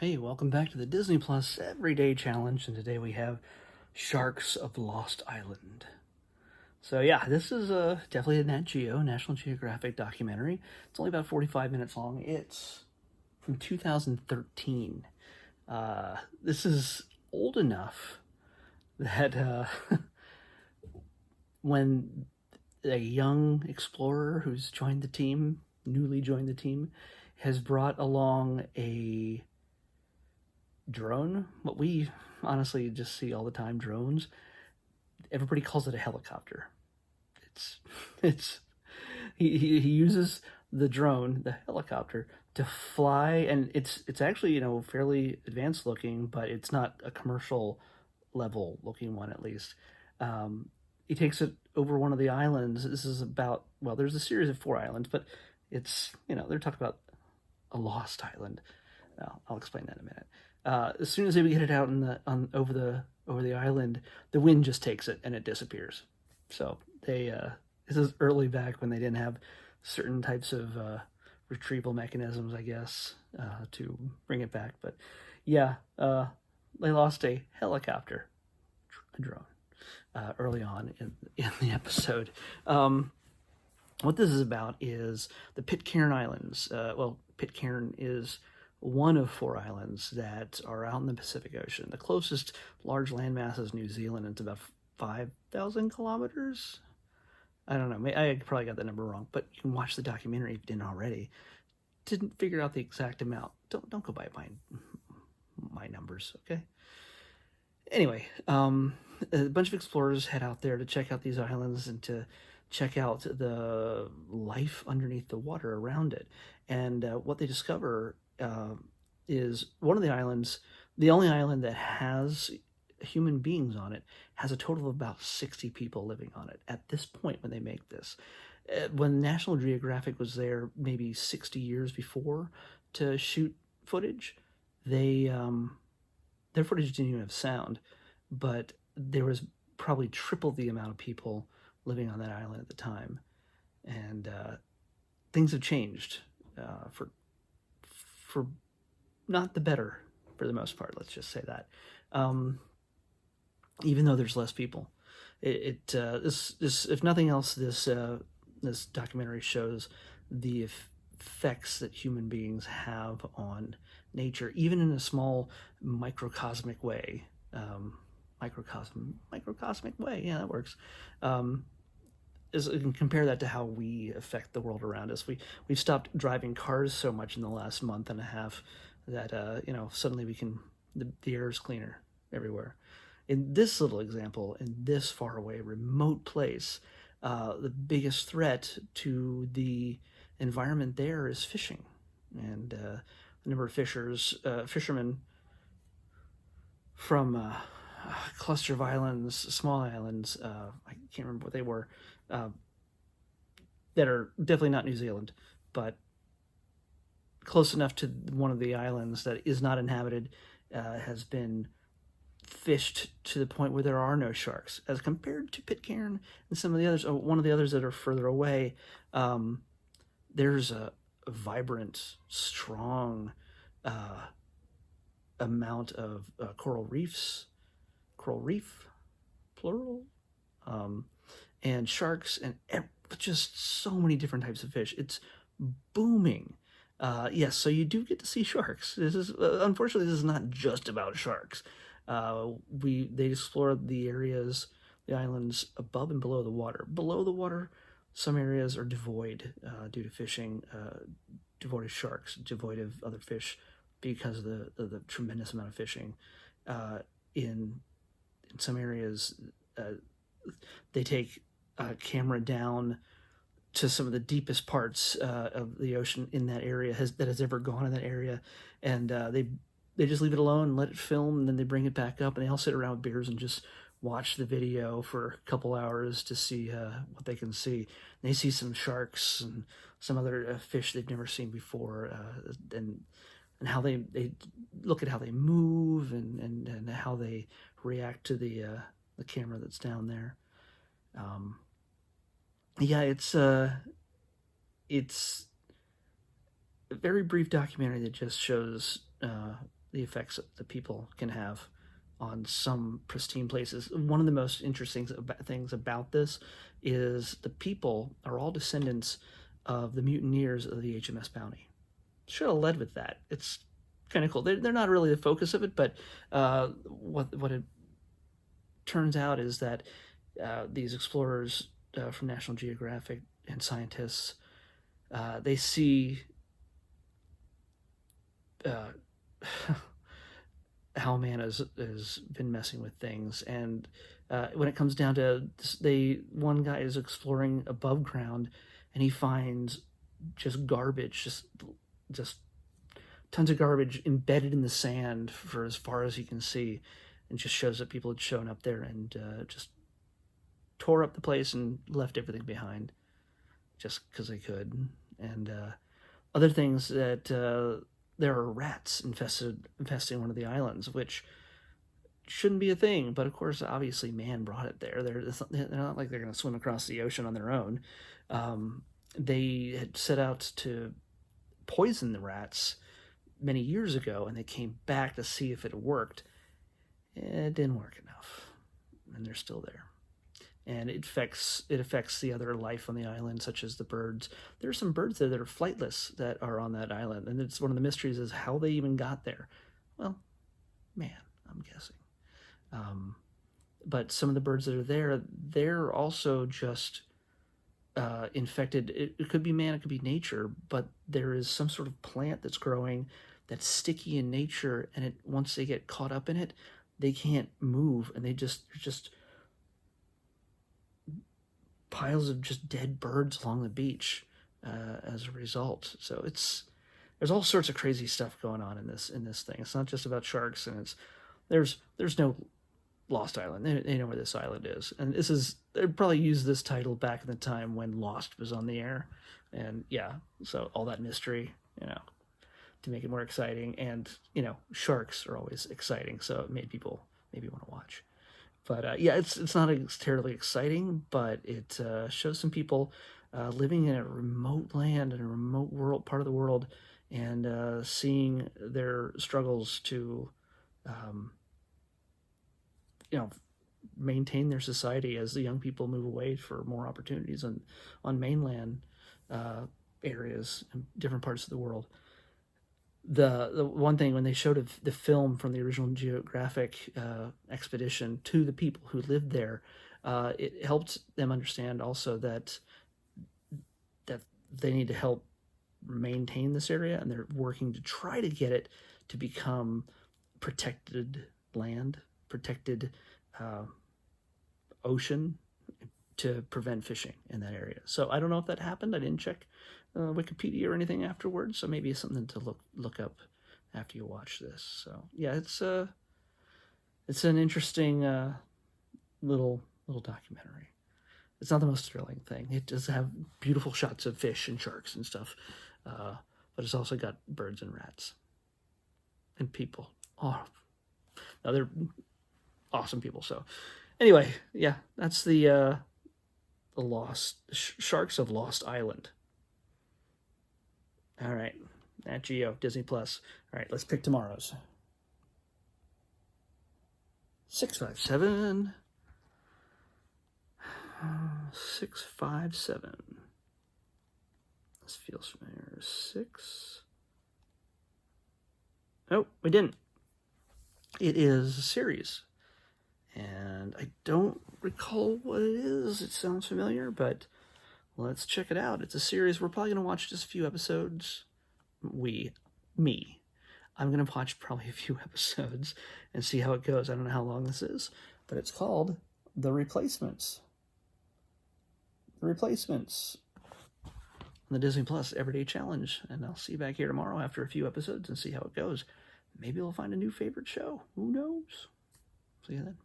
Hey, welcome back to the Disney Plus Everyday Challenge, and today we have Sharks of Lost Island. So yeah, this is definitely a Nat Geo, National Geographic documentary. It's only about 45 minutes long. It's from 2013. This is old enough that when a young explorer who's joined the team, newly joined the team, has brought along a drone, what we honestly just see all the time, drones. Everybody calls it a helicopter. It's it's he uses the drone, the helicopter, to fly, and it's actually fairly advanced looking, but it's not a commercial level looking one, at least. He takes it over one of the islands. This is about, well, there's a series of 4 islands, but it's, they're talking about a lost island. I'll explain that in a minute. As soon as they get it out over the island, the wind just takes it and it disappears. So this is early back when they didn't have certain types of retrieval mechanisms, I guess, to bring it back. But yeah, they lost a helicopter, a drone, early on in the episode. What this is about is the Pitcairn Islands. Pitcairn is one of 4 islands that are out in the Pacific Ocean. The closest large landmass is New Zealand. It's about 5,000 kilometers. I don't know. I probably got the number wrong, but you can watch the documentary if you didn't already. Didn't figure out the exact amount. Don't go by my numbers, okay? Anyway, a bunch of explorers head out there to check out these islands and to check out the life underneath the water around it. And what they discover is one of the islands, the only island that has human beings on it, has a total of about 60 people living on it at this point when they make this. When National Geographic was there maybe 60 years before to shoot footage, their footage didn't even have sound, but there was probably triple the amount of people living on that island at the time. And things have changed for not the better for the most part. Let's just say that. Even though there's less people, this if nothing else, this documentary shows the effects that human beings have on nature, even in a small microcosmic way. Microcosmic way, yeah, that works. Is you can compare that to how we affect the world around us. We've stopped driving cars so much in the last month and a half that suddenly the air is cleaner everywhere. In this little example, in this faraway, remote place, the biggest threat to the environment there is fishing, and the number of fishermen from a cluster of islands, small islands, I can't remember what they were, that are definitely not New Zealand, but close enough to one of the islands that is not inhabited, has been fished to the point where there are no sharks, as compared to Pitcairn and some of the others. One of the others that are further away, there's a vibrant, strong amount of coral reef, plural, and sharks, and just so many different types of fish. It's booming. Yes, so you do get to see sharks. This is unfortunately, this is not just about sharks. They explore the areas, the islands above and below the water. Below the water, some areas are devoid due to fishing, devoid of sharks, devoid of other fish because of the tremendous amount of fishing. In some areas, they take a camera down to some of the deepest parts of the ocean in that area that has ever gone in that area, and they just leave it alone and let it film, and then they bring it back up, and they all sit around with beers and just watch the video for a couple hours to see what they can see. And they see some sharks and some other fish they've never seen before, and how they look at how they move and how they react to the camera that's down there. Yeah, it's a very brief documentary that just shows the effects that people can have on some pristine places. One of the most interesting things about this is the people are all descendants of the mutineers of the HMS Bounty. Should have led with that. It's kind of cool. They're not really the focus of it, but what it turns out is that these explorers from National Geographic and scientists, they see how man has been messing with things, and when it comes down to one guy is exploring above ground, and he finds just garbage, just tons of garbage embedded in the sand for as far as he can see, and just shows that people had shown up there and just tore up the place and left everything behind just because they could. And other things that there are rats infesting one of the islands, which shouldn't be a thing, but of course, obviously, man brought it there. They're not like they're going to swim across the ocean on their own. They had set out to poison the rats many years ago, and they came back to see if it worked. It didn't work enough, and they're still there. And it affects the other life on the island, such as the birds. There are some birds there that are flightless that are on that island, and it's one of the mysteries is how they even got there. Well, man, I'm guessing. But some of the birds that are there, they're also just infected. It could be man, it could be nature, but there is some sort of plant that's growing that's sticky in nature, and once they get caught up in it, they can't move, and they're just piles of just dead birds along the beach as a result. So there's all sorts of crazy stuff going on in this thing. It's not just about sharks, and there's no Lost Island. They know where this island is, and they probably used this title back in the time when Lost was on the air, and yeah, so all that mystery, to make it more exciting, and sharks are always exciting, so it made people maybe want to watch. But yeah, it's not terribly exciting, but it shows some people living in a remote land, in a remote part of the world, and seeing their struggles to, maintain their society as the young people move away for more opportunities on mainland areas in different parts of the world. The one thing, when they showed the film from the original Geographic expedition to the people who lived there, it helped them understand also that they need to help maintain this area, and they're working to try to get it to become protected land, protected ocean, to prevent fishing in that area. So I don't know if that happened. I didn't check Wikipedia or anything afterwards, so maybe it's something to look up after you watch this. So yeah, it's an interesting little documentary. It's not the most thrilling thing. It does have beautiful shots of fish and sharks and stuff, but it's also got birds and rats and people. Oh, now they're awesome people. So anyway, yeah, that's the Sharks of Lost Island. All right, Nat Geo, Disney Plus. All right, let's pick tomorrow's. 657. 657. This feels familiar. 6. Nope, we didn't. It is a series, and I don't recall what it is. It sounds familiar, but let's check it out. It's a series. We're probably going to watch just a few episodes. I'm going to watch probably a few episodes and see how it goes. I don't know how long this is, but it's called The Replacements. The Replacements. The Disney Plus Everyday Challenge. And I'll see you back here tomorrow after a few episodes and see how it goes. Maybe we'll find a new favorite show. Who knows? See you then.